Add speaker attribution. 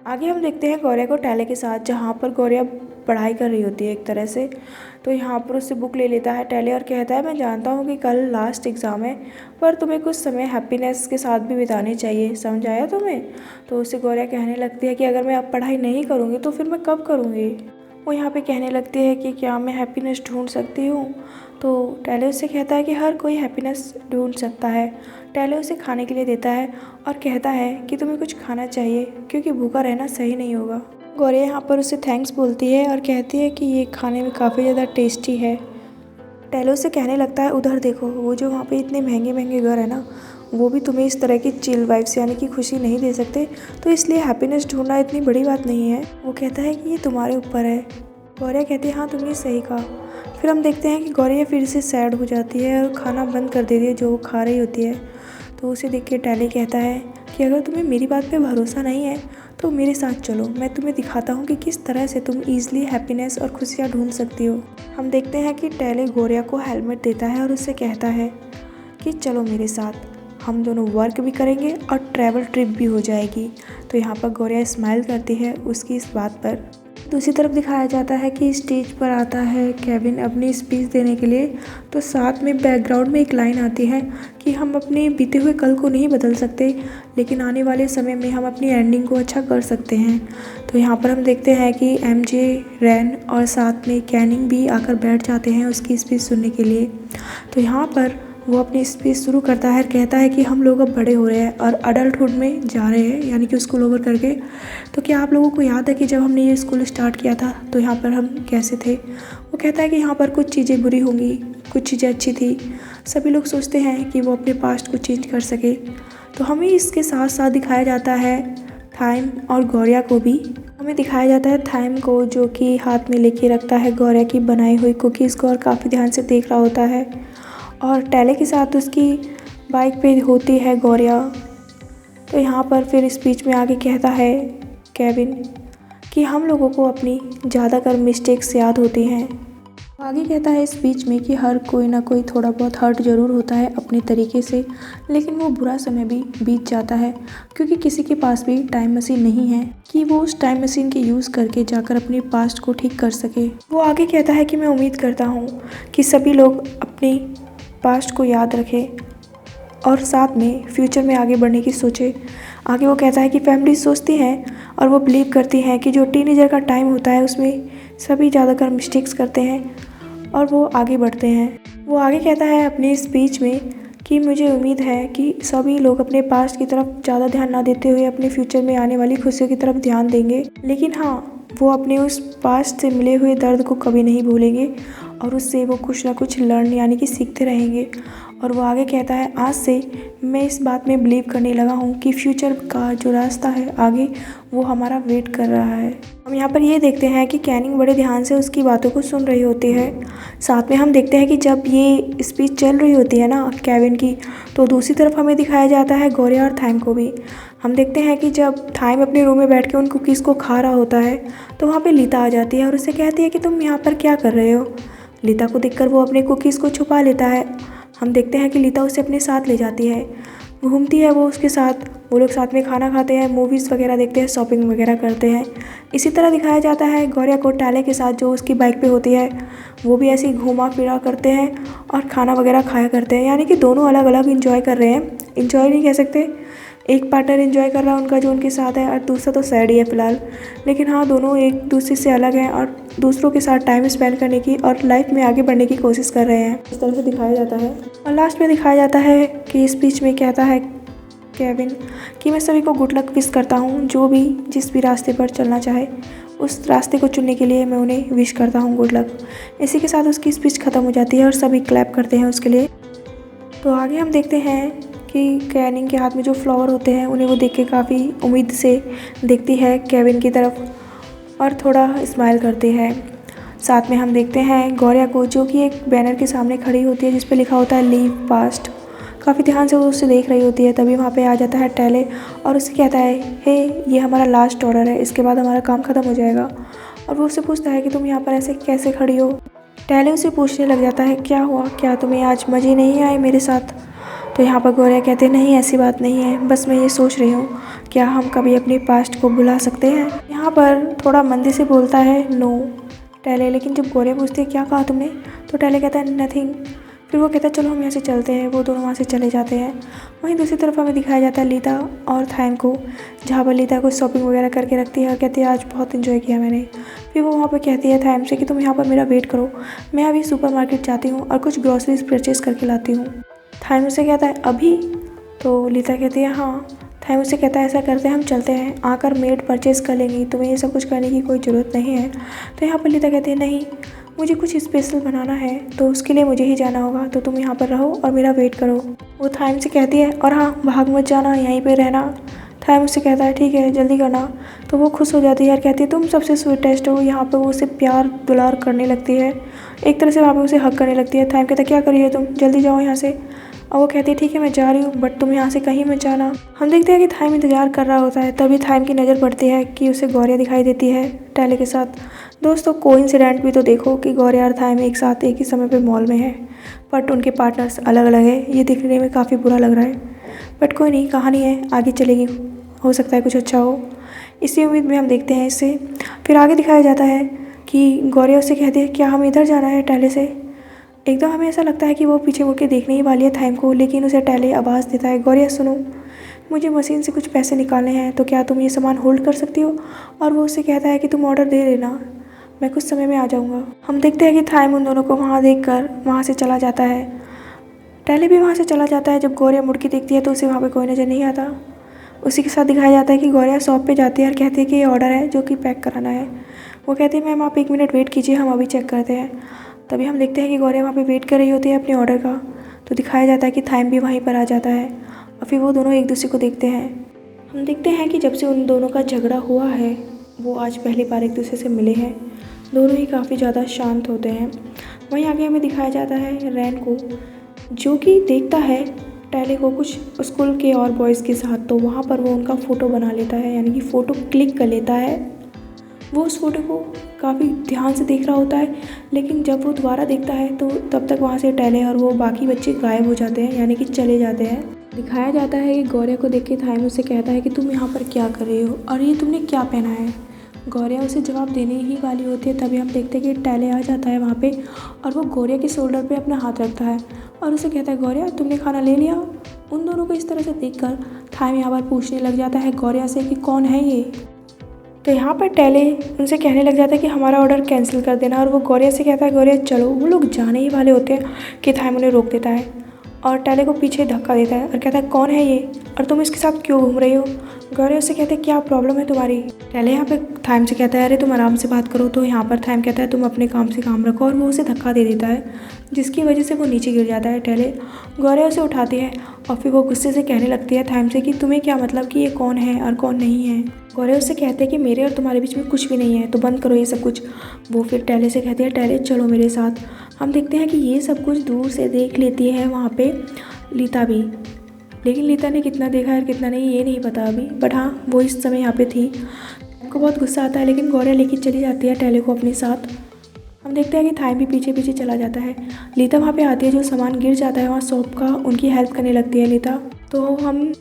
Speaker 1: आगे हम देखते हैं गौरया को टैले के साथ, जहाँ पर गौरया पढ़ाई कर रही होती है एक तरह से। तो यहाँ पर उससे बुक ले लेता है टैले और कहता है, मैं जानता हूँ कि कल लास्ट एग्ज़ाम है, पर तुम्हें कुछ समय हैप्पीनेस के साथ भी बिताने चाहिए, समझ आया तुम्हें? तो उससे गौरया कहने लगती है कि अगर मैं अब पढ़ाई नहीं करूँगी तो फिर मैं कब करूँगी। वो यहाँ पे कहने लगती है कि क्या मैं हैप्पीनेस ढूंढ सकती हूँ। तो टैले उससे कहता है कि हर कोई हैप्पीनेस ढूंढ सकता है। टैले उसे खाने के लिए देता है और कहता है कि तुम्हें कुछ खाना चाहिए क्योंकि भूखा रहना सही नहीं होगा। गौरया यहाँ पर उसे थैंक्स बोलती है और कहती है कि ये खाने में काफ़ी ज़्यादा टेस्टी है। टैले उसे कहने लगता है, उधर देखो, वो जो वहाँ पे इतने महंगे महंगे घर है ना, वो भी तुम्हें इस तरह की चिल वाइब्स यानी कि खुशी नहीं दे सकते, तो इसलिए हैप्पीनेस ढूंढना इतनी बड़ी बात नहीं है। वो कहता है कि ये तुम्हारे ऊपर है। गौरया कहती है, हाँ तुमने सही कहा। फिर हम देखते हैं कि गौरया फिर से सैड हो जाती है और खाना बंद कर देती है जो वो खा रही होती है। तो उसे देख के टैले कहता है कि अगर तुम्हें मेरी बात पे भरोसा नहीं है तो मेरे साथ चलो, मैं तुम्हें दिखाता हूँ कि किस तरह से तुम ईजिली हैप्पीनेस और खुशियाँ ढूंढ सकती हो। हम देखते हैं कि टैले गौरया को हेलमेट देता है और उससे कहता है कि चलो मेरे साथ, हम दोनों वर्क भी करेंगे और ट्रैवल ट्रिप भी हो जाएगी। तो यहाँ पर गौरया स्माइल करती है उसकी इस बात पर। दूसरी तरफ दिखाया जाता है कि स्टेज पर आता है केविन अपनी स्पीच देने के लिए। तो साथ में बैकग्राउंड में एक लाइन आती है कि हम अपने बीते हुए कल को नहीं बदल सकते, लेकिन आने वाले समय में हम अपनी एंडिंग को अच्छा कर सकते हैं। तो यहाँ पर हम देखते हैं कि एमजे, रैन और साथ में कैनिंग भी आकर बैठ जाते हैं उसकी स्पीच सुनने के लिए। तो यहाँ पर वो अपनी स्पीच शुरू करता है, कहता है कि हम लोग अब बड़े हो रहे हैं और अडल्टहुड में जा रहे हैं, यानी कि स्कूल ओवर करके। तो क्या आप लोगों को याद है कि जब हमने ये स्कूल स्टार्ट किया था तो यहाँ पर हम कैसे थे? वो कहता है कि यहाँ पर कुछ चीज़ें बुरी होंगी, कुछ चीज़ें अच्छी थी। सभी लोग सोचते हैं कि वो अपने पास्ट को चेंज कर सके। तो हमें इसके साथ साथ दिखाया जाता है थाइम और गौरया को भी। हमें दिखाया जाता है थाइम को, जो कि हाथ में लेके रखता है गौरया की बनाई हुई कुकीज़ को और काफ़ी ध्यान से देख रहा होता है। और टैले के साथ उसकी बाइक पे होती है गौरया। तो यहाँ पर फिर स्पीच में आगे कहता है केविन कि हम लोगों को अपनी ज़्यादातर मिस्टेक्स याद होती हैं। आगे कहता है स्पीच में कि हर कोई ना कोई थोड़ा बहुत हर्ट ज़रूर होता है अपने तरीके से, लेकिन वो बुरा समय भी बीत जाता है क्योंकि किसी के पास भी टाइम मशीन नहीं है कि वो उस टाइम मशीन के यूज़ करके जाकर अपने पास्ट को ठीक कर सके। वो आगे कहता है कि मैं उम्मीद करता हूँ कि सभी लोग अपनी पास्ट को याद रखें और साथ में फ्यूचर में आगे बढ़ने की सोचे। आगे वो कहता है कि फैमिली सोचती हैं और वो बिलीव करती हैं कि जो टीनेजर का टाइम होता है उसमें सभी ज़्यादातर मिस्टेक्स करते हैं और वो आगे बढ़ते हैं। वो आगे कहता है अपनी स्पीच में कि मुझे उम्मीद है कि सभी लोग अपने पास्ट की तरफ ज़्यादा ध्यान ना देते हुए अपने फ्यूचर में आने वाली खुशियों की तरफ ध्यान देंगे, लेकिन हाँ, वो अपने उस पास्ट से मिले हुए दर्द को कभी नहीं भूलेंगे और उससे वो कुछ ना कुछ लर्न यानी कि सीखते रहेंगे। और वो आगे कहता है, आज से मैं इस बात में बिलीव करने लगा हूँ कि फ्यूचर का जो रास्ता है आगे, वो हमारा वेट कर रहा है। हम यहाँ पर ये देखते हैं कि कैनिंग बड़े ध्यान से उसकी बातों को सुन रही होती है। साथ में हम देखते हैं कि जब ये स्पीच चल रही होती है ना केविन की, तो दूसरी तरफ हमें दिखाया जाता है गौरया और थाइम को भी। हम देखते हैं कि जब थाइम अपने रूम में बैठ के उन कुकीज़ को खा रहा होता है तो वहाँ पे लीता आ जाती है और उससे कहती है कि तुम यहाँ पर क्या कर रहे हो। लीता को देखकर वो अपने कुकीज़ को छुपा लेता है। हम देखते हैं कि लीता उसे अपने साथ ले जाती है, घूमती है वो उसके साथ। वो लोग साथ में खाना खाते हैं, मूवीज़ वगैरह देखते हैं, शॉपिंग वगैरह करते हैं। इसी तरह दिखाया जाता है गौरया को टैले के साथ, जो उसकी बाइक पे होती है, वो भी ऐसे ही घूमा फिरा करते हैं और खाना वगैरह खाया करते हैं। यानी कि दोनों अलग अलग इंजॉय कर रहे हैं। इंजॉय नहीं कह सकते, एक पार्टनर एंजॉय कर रहा है उनका जो उनके साथ है और दूसरा तो सैड ही है फ़िलहाल। लेकिन हाँ, दोनों एक दूसरे से अलग हैं और दूसरों के साथ टाइम स्पेंड करने की और लाइफ में आगे बढ़ने की कोशिश कर रहे हैं। इस तरह से दिखाया जाता है। और लास्ट में दिखाया जाता है कि स्पीच में कहता है केविन कि मैं सभी को गुड लक विश करता हूँ, जो भी जिस भी रास्ते पर चलना चाहे उस रास्ते को चुनने के लिए मैं उन्हें विश करता हूँ गुड लक। इसी के साथ उसकी स्पीच ख़त्म हो जाती है और सभी क्लैप करते हैं उसके लिए। तो आगे हम देखते हैं कि कैनिंग के हाथ में जो फ्लावर होते हैं उन्हें वो देख के काफ़ी उम्मीद से देखती है केविन की तरफ और थोड़ा स्माइल करती है। साथ में हम देखते हैं गौरया को, जो कि एक बैनर के सामने खड़ी होती है जिस पे लिखा होता है लीव पास्ट। काफ़ी ध्यान से वो उससे देख रही होती है। तभी वहाँ पे आ जाता है टैले और उससे कहता है, हे ये हमारा लास्ट ऑर्डर है, इसके बाद हमारा काम ख़त्म हो जाएगा। और वो उससे पूछता है कि तुम यहाँ पर ऐसे कैसे खड़ी हो। टैले उसे पूछने लग जाता है, क्या हुआ, क्या तुम्हें आज मज़े नहीं आए मेरे साथ? तो यहाँ पर गौरिया कहते हैं नहीं ऐसी बात नहीं है, बस मैं ये सोच रही हूँ क्या हम कभी अपने पास्ट को भुला सकते हैं। यहाँ पर थोड़ा मंदी से बोलता है नो टैले, लेकिन जब गौरिया पूछती है क्या कहा तुमने, तो टैले कहता है नथिंग। फिर वो कहता है चलो हम यहाँ से चलते हैं। वो दोनों वहाँ से चले जाते हैं। वहीं दूसरी तरफ हमें दिखाया जाता है लीता और थाइम को, जहाँ पर लीता कुछ शॉपिंग वगैरह करके रखती है और कहती है आज बहुत इन्जॉय किया मैंने। फिर वो वहाँ पर कहती है थाइम से कि तुम यहाँ पर मेरा वेट करो, मैं अभी सुपरमार्केट जाती हूँ और कुछ ग्रॉसरीज परचेज करके लाती हूँ। थाइम उसे कहता है अभी, तो लीता कहती है हाँ। थाइम उसे कहता है ऐसा करते हैं हम चलते हैं, आकर मेड परचेज कर लेंगी, तुम्हें ये सब कुछ करने की कोई ज़रूरत नहीं है। तो यहाँ पर लीता कहती है नहीं, मुझे कुछ स्पेशल बनाना है तो उसके लिए मुझे ही जाना होगा, तो तुम यहाँ पर रहो और मेरा वेट करो। वो थाइम से कहती है और हाँ भाग मत जाना, यहीं पे रहना। थाइम उससे कहता है ठीक है जल्दी करना। तो वो खुश हो जाती है और कहती है तुम सबसे स्वीटेस्ट हो। यहाँ पर वो उसे प्यार दुलार करने लगती है, एक तरह से वहाँ पर उसे हक करने लगती है। थाइम कहता है क्या करी है तुम, जल्दी जाओ यहाँ से। और वो कहती है ठीक है मैं जा रही हूँ, बट तुम यहाँ से कहीं मत जाना। हम देखते हैं कि थाइम इंतज़ार कर रहा होता है। तभी थाइम की नज़र पड़ती है कि उसे गौरिया दिखाई देती है टैले के साथ। दोस्तों कोइंसिडेंट भी तो देखो कि गौरिया और थाइम एक साथ एक ही समय पे मॉल में है, बट उनके पार्टनर्स अलग अलग है। ये दिखने में काफ़ी बुरा लग रहा है, बट कोई नहीं, कहानी है आगे चलेगी, हो सकता है कुछ अच्छा हो, इसी उम्मीद में हम देखते हैं इससे। फिर आगे दिखाया जाता है कि गौरिया उससे कहती है क्या हम इधर जाना है टैले से। एकदम हमें ऐसा लगता है कि वो पीछे मुड़ के देखने ही वाली है थाइम को, लेकिन उसे टैले आवाज़ देता है गौरिया सुनो, मुझे मशीन से कुछ पैसे निकालने हैं, तो क्या तुम ये सामान होल्ड कर सकती हो। और वो उससे कहता है कि तुम ऑर्डर दे देना, मैं कुछ समय में आ जाऊँगा। हम देखते हैं कि थाइम उन दोनों को वहाँ देखकर वहाँ से चला जाता है। टैले भी वहाँ से चला जाता है। जब गौरिया मुड़ के देखती है तो उसे वहाँ पे कोई नज़र नहीं आता। उसी के साथ दिखाया जाता है कि गौरिया शॉप पे जाती है और कहती है कि ये ऑर्डर है जो कि पैक कराना है। वो कहती है मैम आप 1 मिनट वेट कीजिए, हम अभी चेक करते हैं। तभी हम देखते हैं कि गौरिया वहाँ पे वेट कर रही होती है अपने ऑर्डर का। तो दिखाया जाता है कि थाइम भी वहीं पर आ जाता है और फिर वो दोनों एक दूसरे को देखते हैं। हम देखते हैं कि जब से उन दोनों का झगड़ा हुआ है वो आज पहली बार एक दूसरे से मिले हैं। दोनों ही काफ़ी ज़्यादा शांत होते हैं। वहीं आगे हमें दिखाया जाता है रैन को, जो कि देखता है टैले को कुछ स्कूल के और बॉयज़ के साथ। तो वहाँ पर वो उनका फ़ोटो बना लेता है, यानी कि फ़ोटो क्लिक कर लेता है। वो उस फोटो को काफ़ी ध्यान से देख रहा होता है, लेकिन जब वो दोबारा देखता है तो तब तक वहाँ से टैले और वो बाकी बच्चे गायब हो जाते हैं, यानी कि चले जाते हैं। दिखाया जाता है कि गौरिया को देख के थाइम उससे कहता है कि तुम यहाँ पर क्या कर रही हो और ये तुमने क्या पहना है। गौरिया उसे जवाब देने ही वाली होती है, तभी हम देखते हैं कि टैले आ जाता है वहाँ पे और वो गौरिया के शोल्डर पे अपना हाथ रखता है और उसे कहता है गौरिया तुमने खाना ले लिया। उन दोनों को इस तरह से देखकर थाइम यहाँ पर पूछने लग जाता है गौरिया से कि कौन है ये। तो यहाँ पर टैले उनसे कहने लग जाता है कि हमारा ऑर्डर कैंसिल कर देना, और वो गौरिया से कहता है गौरिया चलो। वो लोग जाने ही वाले होते हैं कि थाइम उन्हें रोक देता है और टैले को पीछे धक्का देता है और कहता है कौन है ये और तुम इसके साथ क्यों घूम रही हो। गौरिया उससे कहते हैं क्या प्रॉब्लम है तुम्हारी। टैले यहाँ पे थाइम से कहता है अरे तुम आराम से बात करो। तो यहाँ पर थाइम कहता है तुम अपने काम से काम रखो, और वो उसे धक्का दे देता है जिसकी वजह से वो नीचे गिर जाता है। टैले गौरिया उसे उठाती है और फिर वो गुस्से से कहने लगती है थाइम से कि तुम्हें क्या मतलब कि ये कौन है और कौन नहीं है। गौरिया उससे कहते हैं कि मेरे और तुम्हारे बीच में कुछ भी नहीं है, तो बंद करो ये सब कुछ। वो फिर टैले से कहती है टैले चलो मेरे साथ। हम देखते हैं कि ये सब कुछ दूर से देख लेती है वहाँ पे लीता भी, लेकिन लीता ने कितना देखा है और कितना नहीं ये नहीं पता अभी, बट हाँ वो इस समय यहाँ पे थी। उनको बहुत गुस्सा आता है, लेकिन गौरिया लेके चली जाती है टैले को अपने साथ। हम देखते हैं कि थाइम भी पीछे पीछे चला जाता है। लीता वहाँ पे आती है, जो सामान गिर जाता है वहाँ शॉप का, उनकी हेल्प करने लगती है लीता। तो हम